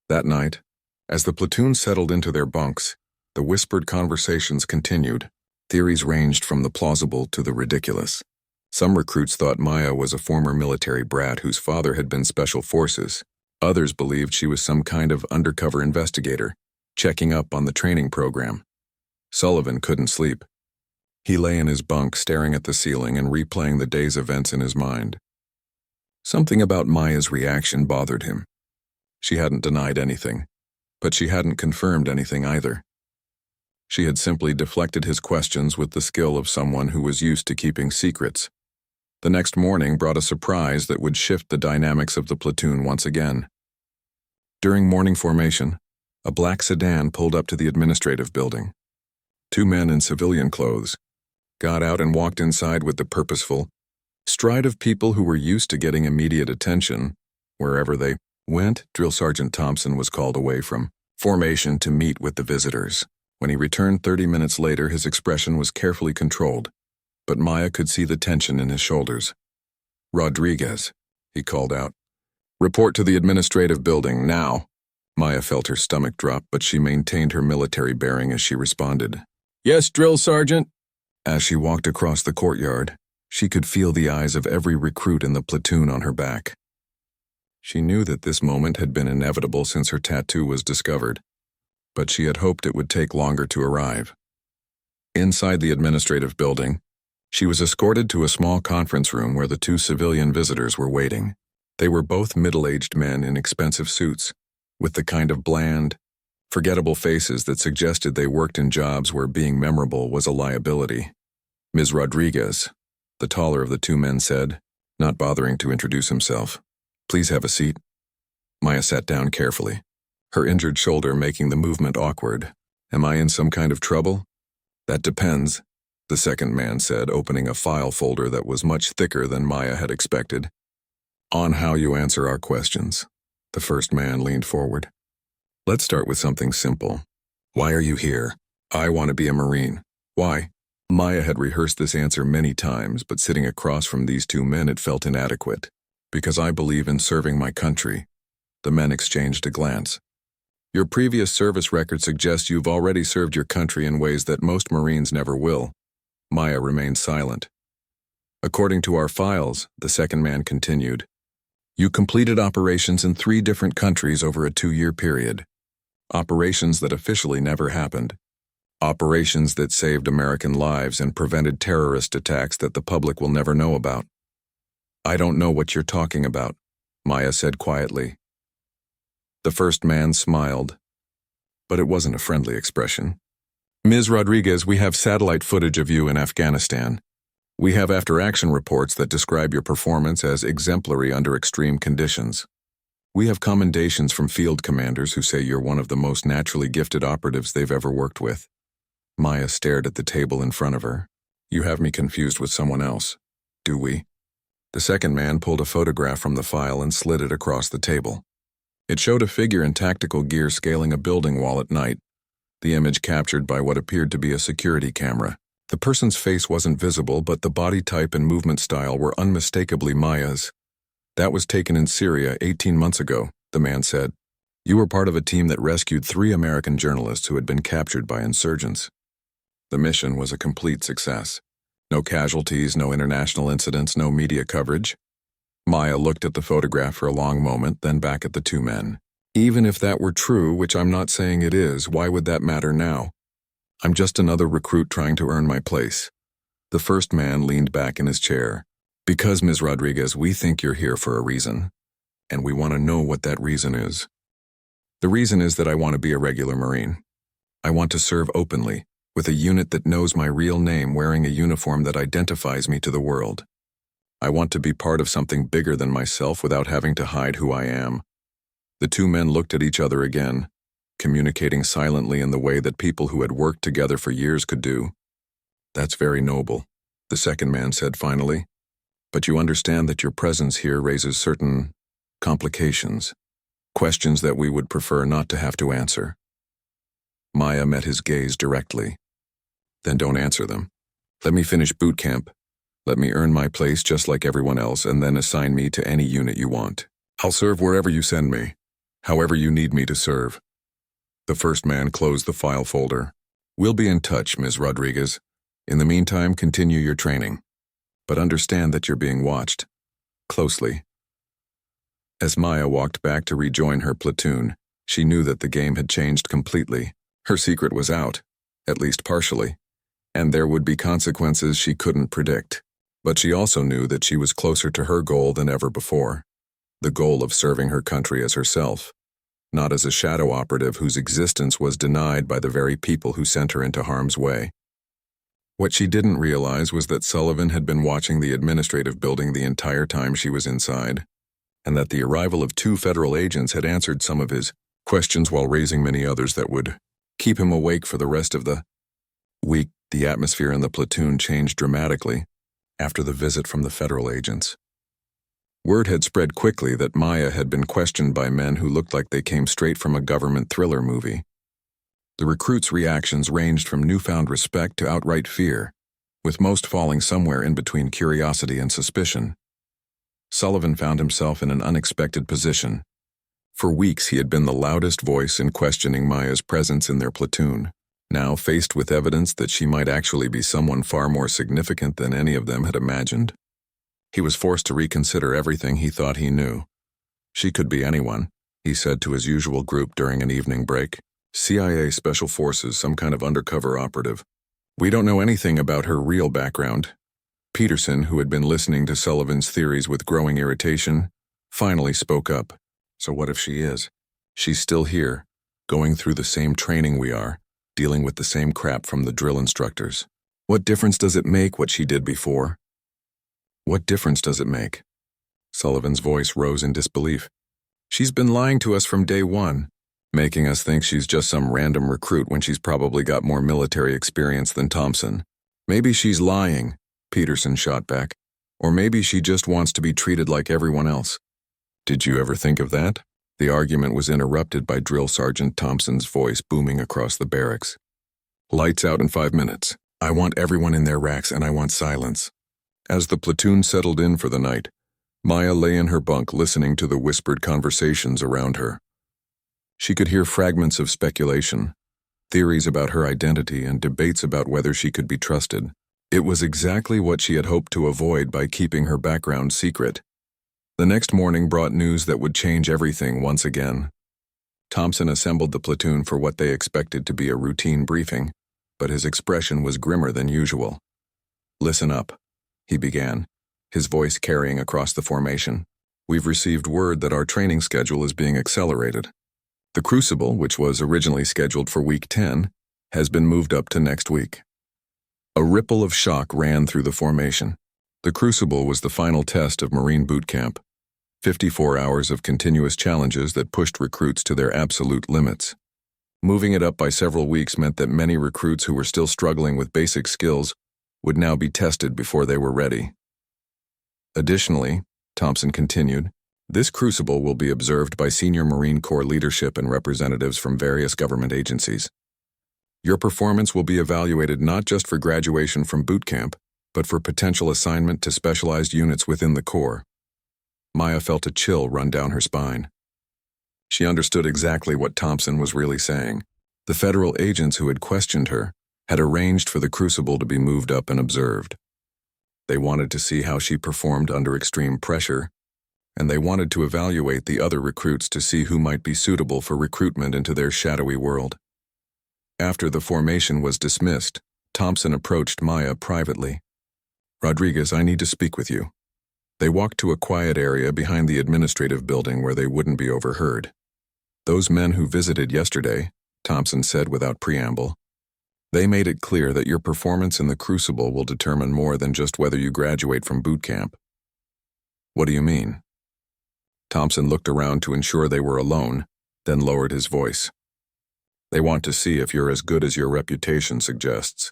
That night, as the platoon settled into their bunks, the whispered conversations continued. Theories ranged from the plausible to the ridiculous. Some recruits thought Maya was a former military brat whose father had been special forces. Others believed she was some kind of undercover investigator, checking up on the training program. Sullivan couldn't sleep. He lay in his bunk, staring at the ceiling and replaying the day's events in his mind. Something about Maya's reaction bothered him. She hadn't denied anything, but she hadn't confirmed anything either. She had simply deflected his questions with the skill of someone who was used to keeping secrets. The next morning brought a surprise that would shift the dynamics of the platoon once again. During morning formation, a black sedan pulled up to the administrative building. 2 men in civilian clothes got out and walked inside with the purposeful stride of people who were used to getting immediate attention wherever they went. Drill Sergeant Thompson was called away from formation to meet with the visitors. When he returned 30 minutes later, his expression was carefully controlled, but Maya could see the tension in his shoulders. "Rodriguez," he called out. "Report to the administrative building, now." Maya felt her stomach drop, but she maintained her military bearing as she responded. "Yes, Drill Sergeant." As she walked across the courtyard, she could feel the eyes of every recruit in the platoon on her back. She knew that this moment had been inevitable since her tattoo was discovered, but she had hoped it would take longer to arrive. Inside the administrative building, she was escorted to a small conference room where the 2 civilian visitors were waiting. They were both middle-aged men in expensive suits, with the kind of bland, forgettable faces that suggested they worked in jobs where being memorable was a liability. "Ms. Rodriguez," the taller of the 2 men said, not bothering to introduce himself. "Please have a seat." Maya sat down carefully, her injured shoulder making the movement awkward. "Am I in some kind of trouble?" "That depends," the second man said, opening a file folder that was much thicker than Maya had expected. On how you answer our questions. The first man leaned forward. Let's start with something simple. Why are you here? I want to be a Marine. Why? Maya had rehearsed this answer many times, but sitting across from these two men it felt inadequate. Because I believe in serving my country. The men exchanged a glance. Your previous service record suggests you've already served your country in ways that most Marines never will. Maya remained silent. According to our files, the second man continued, you completed operations in 3 different countries over a 2-year period. Operations that officially never happened. Operations that saved American lives and prevented terrorist attacks that the public will never know about. I don't know what you're talking about, Maya said quietly. The first man smiled, but it wasn't a friendly expression. Ms. Rodriguez, we have satellite footage of you in Afghanistan. We have after-action reports that describe your performance as exemplary under extreme conditions. We have commendations from field commanders who say you're one of the most naturally gifted operatives they've ever worked with. Maya stared at the table in front of her. You have me confused with someone else. Do we? The second man pulled a photograph from the file and slid it across the table. It showed a figure in tactical gear scaling a building wall at night, the image captured by what appeared to be a security camera. The person's face wasn't visible, but the body type and movement style were unmistakably Maya's. That was taken in Syria 18 months ago, the man said. You were part of a team that rescued 3 American journalists who had been captured by insurgents. The mission was a complete success. No casualties, no international incidents, no media coverage. Maya looked at the photograph for a long moment, then back at the 2 men. Even if that were true, which I'm not saying it is, why would that matter now? I'm just another recruit trying to earn my place. The first man leaned back in his chair. Because, Ms. Rodriguez, we think you're here for a reason, and we want to know what that reason is. The reason is that I want to be a regular Marine. I want to serve openly, with a unit that knows my real name, wearing a uniform that identifies me to the world. I want to be part of something bigger than myself without having to hide who I am. The 2 men looked at each other again, communicating silently in the way that people who had worked together for years could do. That's very noble, the second man said finally. But you understand that your presence here raises certain complications, questions that we would prefer not to have to answer. Maya met his gaze directly. Then don't answer them. Let me finish boot camp. Let me earn my place just like everyone else, and then assign me to any unit you want. I'll serve wherever you send me, however you need me to serve. The first man closed the file folder. We'll be in touch, Ms. Rodriguez. In the meantime, continue your training. But understand that you're being watched closely. As Maya walked back to rejoin her platoon, she knew that the game had changed completely. Her secret was out, at least partially, and there would be consequences she couldn't predict. But she also knew that she was closer to her goal than ever before, the goal of serving her country as herself, not as a shadow operative whose existence was denied by the very people who sent her into harm's way. What she didn't realize was that Sullivan had been watching the administrative building the entire time she was inside, and that the arrival of 2 federal agents had answered some of his questions while raising many others that would keep him awake for the rest of the week. The atmosphere in the platoon changed dramatically after the visit from the federal agents. Word had spread quickly that Maya had been questioned by men who looked like they came straight from a government thriller movie. The recruits' reactions ranged from newfound respect to outright fear, with most falling somewhere in between curiosity and suspicion. Sullivan found himself in an unexpected position. For weeks he had been the loudest voice in questioning Maya's presence in their platoon. Now, faced with evidence that she might actually be someone far more significant than any of them had imagined, he was forced to reconsider everything he thought he knew. She could be anyone, he said to his usual group during an evening break. CIA Special Forces, some kind of undercover operative. We don't know anything about her real background. Peterson, who had been listening to Sullivan's theories with growing irritation, finally spoke up. So what if she is? She's still here, going through the same training we are, dealing with the same crap from the drill instructors. What difference does it make what she did before? What difference does it make? Sullivan's voice rose in disbelief. She's been lying to us from day one, making us think she's just some random recruit when she's probably got more military experience than Thompson. Maybe she's lying, Peterson shot back. Or maybe she just wants to be treated like everyone else. Did you ever think of that? The argument was interrupted by Drill Sergeant Thompson's voice booming across the barracks. Lights out in 5 minutes. I want everyone in their racks and I want silence. As the platoon settled in for the night, Maya lay in her bunk listening to the whispered conversations around her. She could hear fragments of speculation, theories about her identity, and debates about whether she could be trusted. It was exactly what she had hoped to avoid by keeping her background secret. The next morning brought news that would change everything once again. Thompson assembled the platoon for what they expected to be a routine briefing, but his expression was grimmer than usual. "Listen up," he began, his voice carrying across the formation. "We've received word that our training schedule is being accelerated. The Crucible, which was originally scheduled for week 10, has been moved up to next week." A ripple of shock ran through the formation. The Crucible was the final test of Marine Bootcamp, 54 hours of continuous challenges that pushed recruits to their absolute limits. Moving it up by several weeks meant that many recruits who were still struggling with basic skills would now be tested before they were ready. Additionally, Thompson continued, this Crucible will be observed by senior Marine Corps leadership and representatives from various government agencies. Your performance will be evaluated not just for graduation from boot camp, but for potential assignment to specialized units within the Corps. Maya felt a chill run down her spine. She understood exactly what Thompson was really saying. The federal agents who had questioned her had arranged for the Crucible to be moved up and observed. They wanted to see how she performed under extreme pressure, and they wanted to evaluate the other recruits to see who might be suitable for recruitment into their shadowy world. After the formation was dismissed, Thompson approached Maya privately. "Rodriguez, I need to speak with you." They walked to a quiet area behind the administrative building where they wouldn't be overheard. "Those men who visited yesterday," Thompson said without preamble, "they made it clear that your performance in the Crucible will determine more than just whether you graduate from boot camp." "What do you mean?" Thompson looked around to ensure they were alone, then lowered his voice. "They want to see if you're as good as your reputation suggests,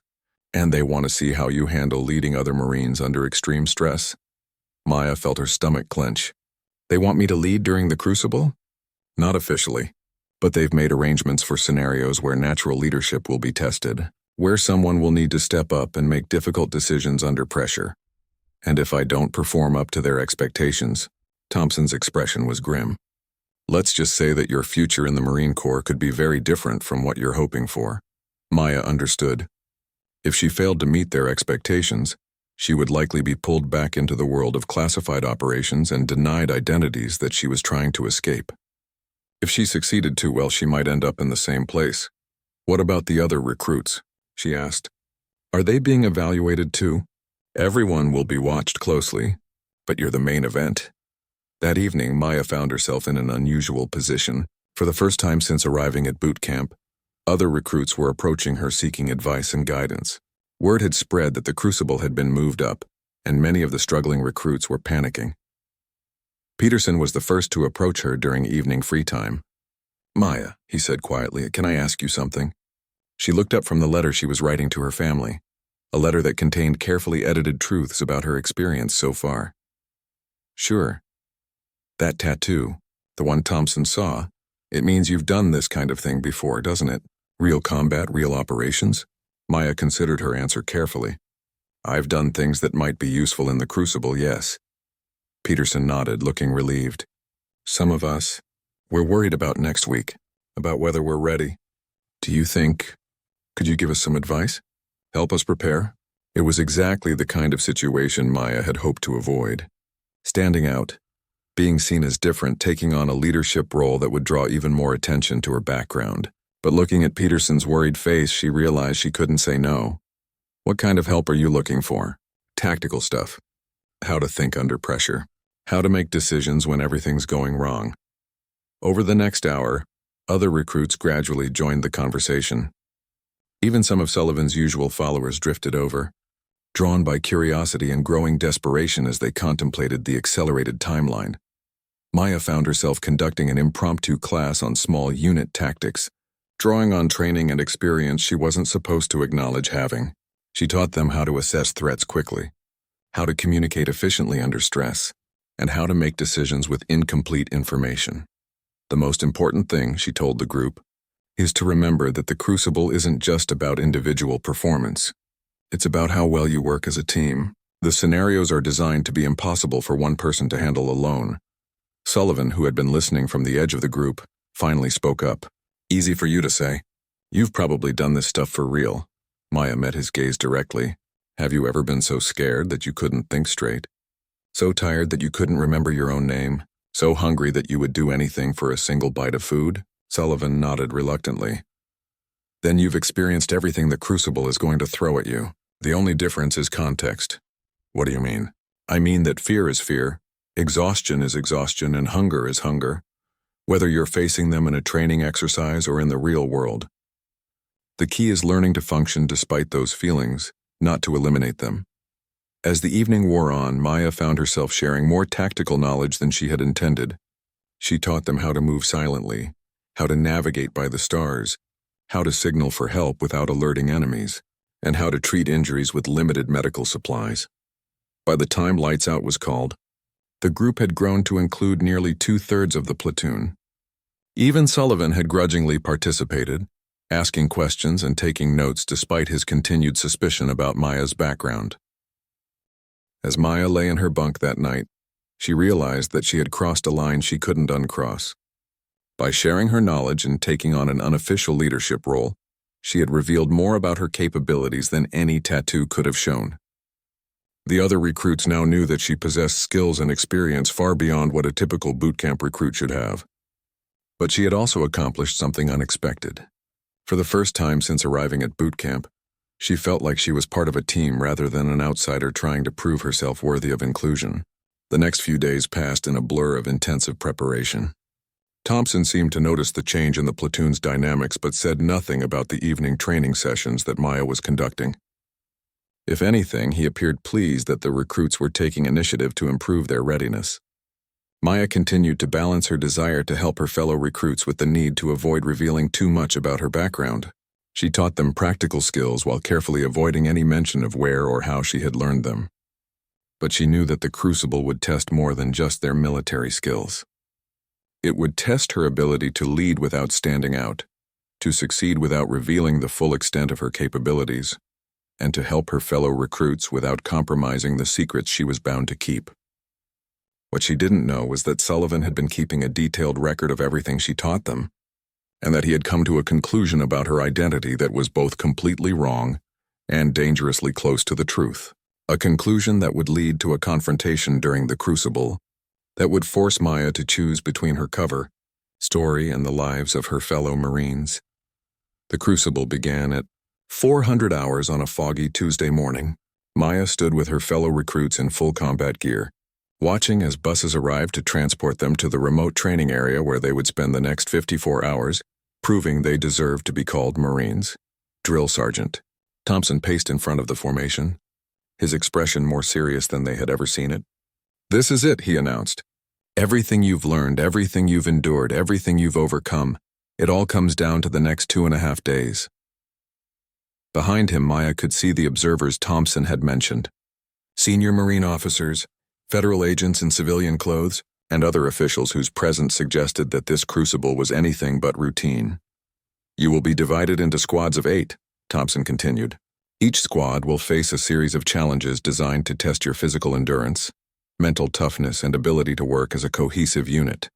and they want to see how you handle leading other Marines under extreme stress." Maya felt her stomach clench. "They want me to lead during the Crucible?" "Not officially, but they've made arrangements for scenarios where natural leadership will be tested, where someone will need to step up and make difficult decisions under pressure. And if I don't perform up to their expectations," Thompson's expression was grim, "let's just say that your future in the Marine Corps could be very different from what you're hoping for." Maya understood. If she failed to meet their expectations, she would likely be pulled back into the world of classified operations and denied identities that she was trying to escape. If she succeeded too well, she might end up in the same place. "What about the other recruits?" she asked. "Are they being evaluated too?" "Everyone will be watched closely, but you're the main event." That evening, Maya found herself in an unusual position. For the first time since arriving at boot camp, other recruits were approaching her seeking advice and guidance. Word had spread that the Crucible had been moved up, and many of the struggling recruits were panicking. Peterson was the first to approach her during evening free time. "Maya," he said quietly, "can I ask you something?" She looked up from the letter she was writing to her family, a letter that contained carefully edited truths about her experience so far. "Sure. That tattoo, the one Thompson saw, it means you've done this kind of thing before, doesn't it? Real combat, real operations?" Maya considered her answer carefully. "I've done things that might be useful in the Crucible, yes." Peterson nodded, looking relieved. "Some of us, we're worried about next week, about whether we're ready. Do you think, could you give us some advice? Help us prepare?" It was exactly the kind of situation Maya had hoped to avoid. Standing out, being seen as different, taking on a leadership role that would draw even more attention to her background. But looking at Peterson's worried face, she realized she couldn't say no. "What kind of help are you looking for?" "Tactical stuff. How to think under pressure. How to make decisions when everything's going wrong." Over the next hour, other recruits gradually joined the conversation. Even some of Sullivan's usual followers drifted over, drawn by curiosity and growing desperation as they contemplated the accelerated timeline. Maya found herself conducting an impromptu class on small unit tactics, drawing on training and experience she wasn't supposed to acknowledge having. She taught them how to assess threats quickly, how to communicate efficiently under stress, and how to make decisions with incomplete information. The most important thing, she told the group, is to remember that the crucible isn't just about individual performance. It's about how well you work as a team. The scenarios are designed to be impossible for one person to handle alone. Sullivan, who had been listening from the edge of the group, finally spoke up. Easy for you to say. You've probably done this stuff for real. Maya met his gaze directly. Have you ever been so scared that you couldn't think straight? So tired that you couldn't remember your own name? So hungry that you would do anything for a single bite of food? Sullivan nodded reluctantly. Then you've experienced everything the crucible is going to throw at you. The only difference is context. What do you mean? I mean that fear is fear, exhaustion is exhaustion, and hunger is hunger, whether you're facing them in a training exercise or in the real world. The key is learning to function despite those feelings, not to eliminate them. As the evening wore on, Maya found herself sharing more tactical knowledge than she had intended. She taught them how to move silently, how to navigate by the stars, how to signal for help without alerting enemies, and how to treat injuries with limited medical supplies. By the time lights out was called, the group had grown to include nearly 2/3 of the platoon. Even Sullivan had grudgingly participated, asking questions and taking notes despite his continued suspicion about Maya's background. As Maya lay in her bunk that night, she realized that she had crossed a line she couldn't uncross. By sharing her knowledge and taking on an unofficial leadership role, she had revealed more about her capabilities than any tattoo could have shown. The other recruits now knew that she possessed skills and experience far beyond what a typical bootcamp recruit should have. But she had also accomplished something unexpected. For the first time since arriving at bootcamp, she felt like she was part of a team rather than an outsider trying to prove herself worthy of inclusion. The next few days passed in a blur of intensive preparation. Thompson seemed to notice the change in the platoon's dynamics but said nothing about the evening training sessions that Maya was conducting. If anything, he appeared pleased that the recruits were taking initiative to improve their readiness. Maya continued to balance her desire to help her fellow recruits with the need to avoid revealing too much about her background. She taught them practical skills while carefully avoiding any mention of where or how she had learned them. But she knew that the crucible would test more than just their military skills. It would test her ability to lead without standing out, to succeed without revealing the full extent of her capabilities, and to help her fellow recruits without compromising the secrets she was bound to keep. What she didn't know was that Sullivan had been keeping a detailed record of everything she taught them, and that he had come to a conclusion about her identity that was both completely wrong and dangerously close to the truth. A conclusion that would lead to a confrontation during the crucible that would force Maya to choose between her cover story and the lives of her fellow Marines. The crucible began at 400 hours on a foggy Tuesday morning. Maya stood with her fellow recruits in full combat gear, watching as buses arrived to transport them to the remote training area where they would spend the next 54 hours, proving they deserved to be called Marines. Drill Sergeant Thompson paced in front of the formation, his expression more serious than they had ever seen it. "This is it," he announced. "Everything you've learned, everything you've endured, everything you've overcome, it all comes down to the next 2.5 days. Behind him, Maya could see the observers Thompson had mentioned. Senior Marine officers, federal agents in civilian clothes, and other officials whose presence suggested that this crucible was anything but routine. "You will be divided into squads of 8, Thompson continued. "Each squad will face a series of challenges designed to test your physical endurance, mental toughness, and ability to work as a cohesive unit.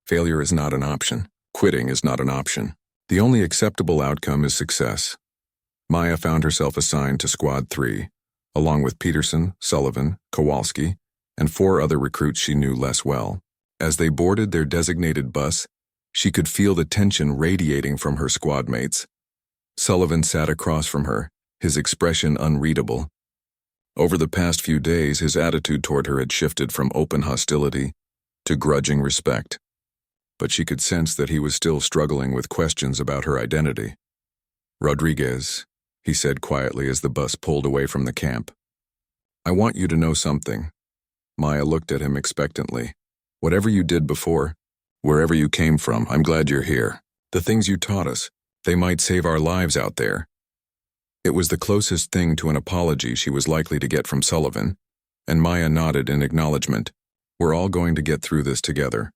Failure is not an option. Quitting is not an option. The only acceptable outcome is success." Maya found herself assigned to Squad 3, along with Peterson, Sullivan, Kowalski, and 4 other recruits she knew less well. As they boarded their designated bus, she could feel the tension radiating from her squad mates. Sullivan sat across from her, his expression unreadable. Over the past few days, his attitude toward her had shifted from open hostility to grudging respect, but she could sense that he was still struggling with questions about her identity. "Rodriguez," he said quietly as the bus pulled away from the camp. "I want you to know something." Maya looked at him expectantly. "Whatever you did before, wherever you came from, I'm glad you're here. The things you taught us, they might save our lives out there." It was the closest thing to an apology she was likely to get from Sullivan, and Maya nodded in acknowledgement. We're all going to get through this together.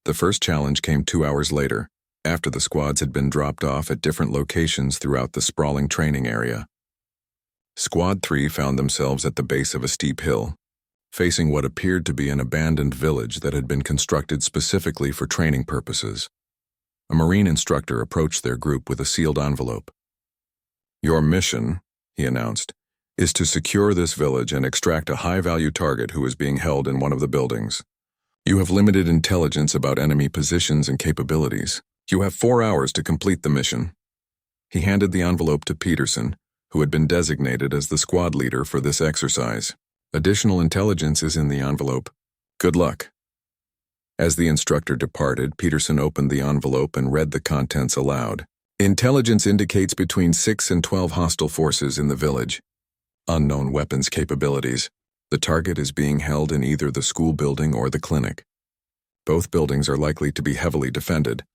The first challenge came 2 hours later, after the squads had been dropped off at different locations throughout the sprawling training area. Squad 3 found themselves at the base of a steep hill, facing what appeared to be an abandoned village that had been constructed specifically for training purposes. A Marine instructor approached their group with a sealed envelope. "Your mission," he announced, "is to secure this village and extract a high-value target who is being held in one of the buildings. You have limited intelligence about enemy positions and capabilities. You have 4 hours to complete the mission." He handed the envelope to Peterson, who had been designated as the squad leader for this exercise. "Additional intelligence is in the envelope. Good luck." As the instructor departed, Peterson opened the envelope and read the contents aloud. "Intelligence indicates between 6 and 12 hostile forces in the village. Unknown weapons capabilities. The target is being held in either the school building or the clinic. Both buildings are likely to be heavily defended."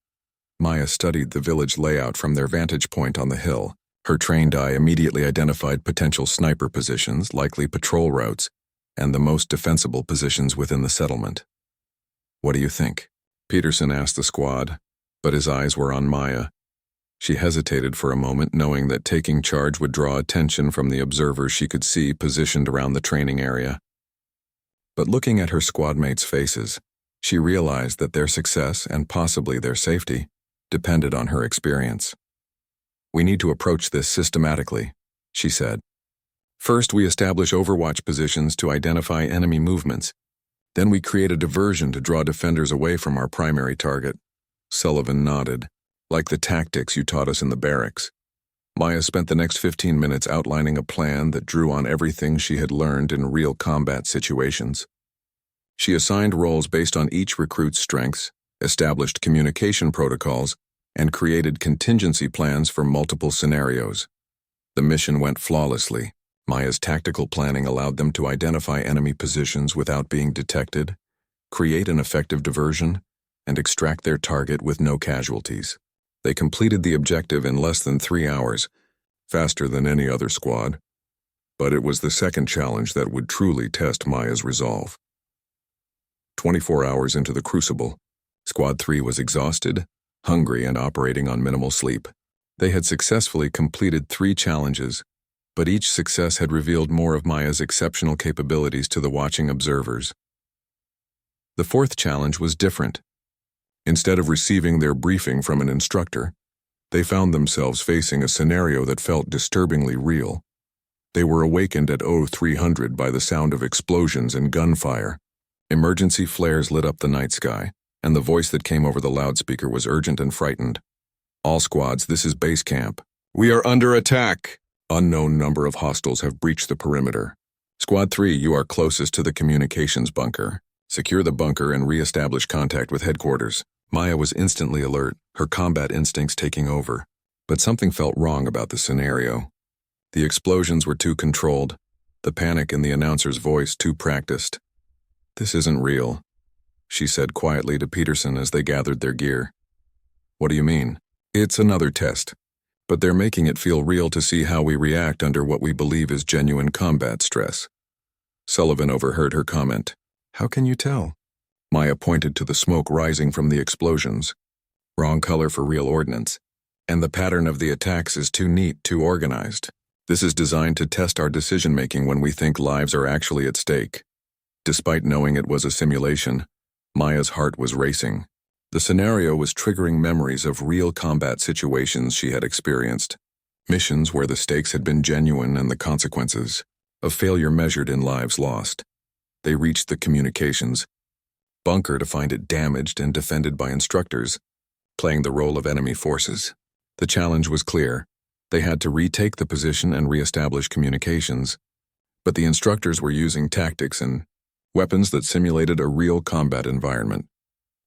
Maya studied the village layout from their vantage point on the hill. Her trained eye immediately identified potential sniper positions, likely patrol routes, and the most defensible positions within the settlement. "What do you think?" Peterson asked the squad, but his eyes were on Maya. She hesitated for a moment, knowing that taking charge would draw attention from the observers she could see positioned around the training area. But looking at her squadmates' faces, she realized that their success, and possibly their safety, depended on her experience. "We need to approach this systematically," she said. "First, we establish overwatch positions to identify enemy movements. Then we create a diversion to draw defenders away from our primary target." Sullivan nodded. "Like the tactics you taught us in the barracks." Maya spent the next 15 minutes outlining a plan that drew on everything she had learned in real combat situations. She assigned roles based on each recruit's strengths, established communication protocols, and created contingency plans for multiple scenarios. The mission went flawlessly. Maya's tactical planning allowed them to identify enemy positions without being detected, create an effective diversion, and extract their target with no casualties. They completed the objective in less than 3 hours, faster than any other squad. But it was the second challenge that would truly test Maya's resolve. 24 hours into the crucible, Squad 3 was exhausted, hungry, and operating on minimal sleep. They had successfully completed 3 challenges, but each success had revealed more of Maya's exceptional capabilities to the watching observers. The 4th challenge was different. Instead of receiving their briefing from an instructor, they found themselves facing a scenario that felt disturbingly real. They were awakened at 0300 by the sound of explosions and gunfire. Emergency flares lit up the night sky, and the voice that came over the loudspeaker was urgent and frightened. "All squads, this is base camp. We are under attack. Unknown number of hostiles have breached the perimeter. Squad 3, you are closest to the communications bunker. Secure the bunker and re-establish contact with headquarters." Maya was instantly alert, her combat instincts taking over. But something felt wrong about the scenario. The explosions were too controlled, the panic in the announcer's voice too practiced. "This isn't real," she said quietly to Peterson as they gathered their gear. "What do you mean?" "It's another test, but they're making it feel real to see how we react under what we believe is genuine combat stress." Sullivan overheard her comment. "How can you tell?" Maya pointed to the smoke rising from the explosions. "Wrong color for real ordnance. And the pattern of the attacks is too neat, too organized. This is designed to test our decision-making when we think lives are actually at stake." Despite knowing it was a simulation, Maya's heart was racing. The scenario was triggering memories of real combat situations she had experienced. Missions where the stakes had been genuine and the consequences of failure measured in lives lost. They reached the communications bunker to find it damaged and defended by instructors, playing the role of enemy forces. The challenge was clear. They had to retake the position and re-establish communications, but the instructors were using tactics and weapons that simulated a real combat environment.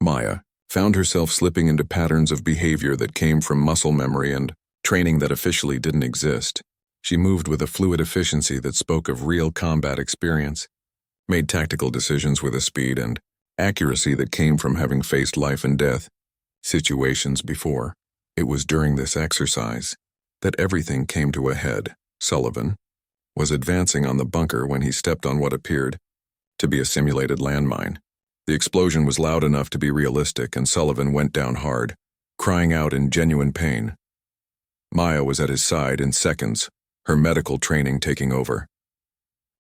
Maya found herself slipping into patterns of behavior that came from muscle memory and training that officially didn't exist. She moved with a fluid efficiency that spoke of real combat experience, made tactical decisions with a speed and accuracy that came from having faced life and death situations before. It was during this exercise that everything came to a head. "Sullivan, was advancing on the bunker when he stepped on what appeared to be a simulated landmine. The explosion was loud enough to be realistic, and Sullivan went down hard, crying out in genuine pain. Maya was at his side in seconds, her medical training taking over.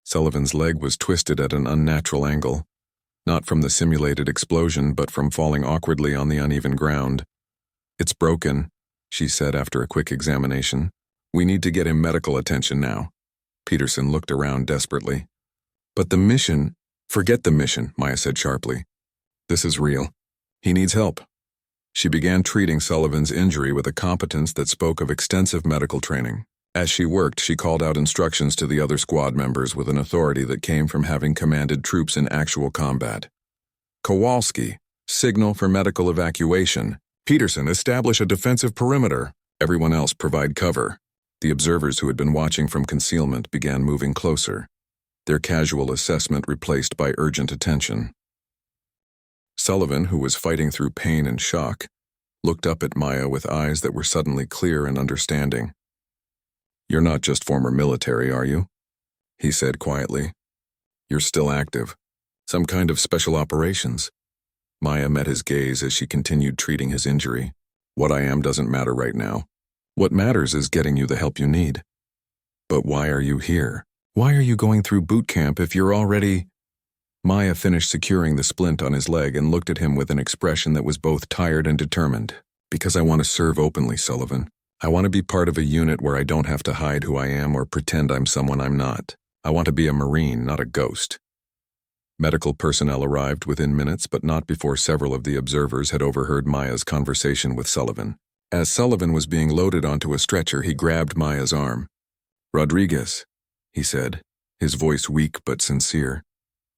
Sullivan's leg was twisted at an unnatural angle, not from the simulated explosion but from falling awkwardly on the uneven ground. "It's broken," she said after a quick examination. "We need to get him medical attention now." Peterson looked around desperately. "But the mission—" "Forget the mission," Maya said sharply. "This is real. He needs help." She began treating Sullivan's injury with a competence that spoke of extensive medical training. As she worked, she called out instructions to the other squad members with an authority that came from having commanded troops in actual combat. "Kowalski, signal for medical evacuation. Peterson, establish a defensive perimeter. Everyone else provide cover." The observers who had been watching from concealment began moving closer, their casual assessment replaced by urgent attention. Sullivan, who was fighting through pain and shock, looked up at Maya with eyes that were suddenly clear and understanding. "You're not just former military, are you?" he said quietly. "You're still active. Some kind of special operations." Maya met his gaze as she continued treating his injury. "What I am doesn't matter right now. What matters is getting you the help you need." "But why are you here? Why are you going through boot camp if you're already—" Maya finished securing the splint on his leg and looked at him with an expression that was both tired and determined. "Because I want to serve openly, Sullivan. I want to be part of a unit where I don't have to hide who I am or pretend I'm someone I'm not. I want to be a Marine, not a ghost." Medical personnel arrived within minutes, but not before several of the observers had overheard Maya's conversation with Sullivan. As Sullivan was being loaded onto a stretcher, he grabbed Maya's arm. "Rodriguez," he said, his voice weak but sincere.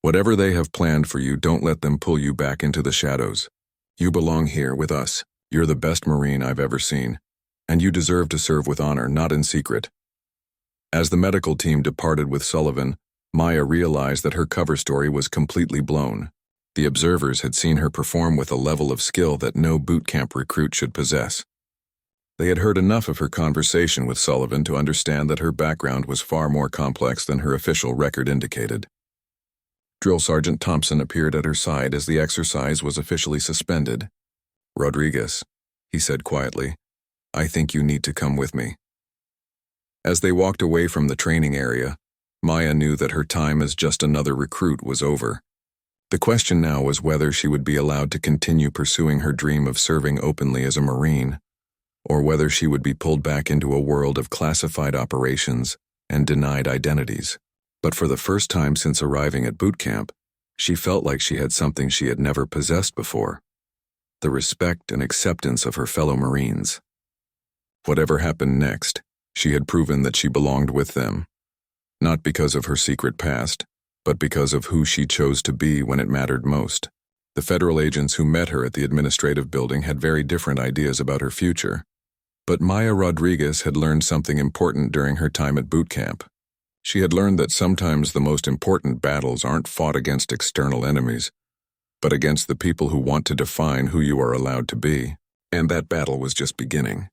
"Whatever they have planned for you, don't let them pull you back into the shadows. You belong here with us. You're the best Marine I've ever seen. And you deserve to serve with honor, not in secret." As the medical team departed with Sullivan, Maya realized that her cover story was completely blown. The observers had seen her perform with a level of skill that no boot camp recruit should possess. They had heard enough of her conversation with Sullivan to understand that her background was far more complex than her official record indicated. Drill Sergeant Thompson appeared at her side as the exercise was officially suspended. "Rodriguez," he said quietly, "I think you need to come with me." As they walked away from the training area, Maya knew that her time as just another recruit was over. The question now was whether she would be allowed to continue pursuing her dream of serving openly as a Marine, or whether she would be pulled back into a world of classified operations and denied identities. But for the first time since arriving at boot camp, she felt like she had something she had never possessed before: the respect and acceptance of her fellow Marines. Whatever happened next, she had proven that she belonged with them, not because of her secret past, but because of who she chose to be when it mattered most. The federal agents who met her at the administrative building had very different ideas about her future, but Maya Rodriguez had learned something important during her time at boot camp. She had learned that sometimes the most important battles aren't fought against external enemies, but against the people who want to define who you are allowed to be. And that battle was just beginning.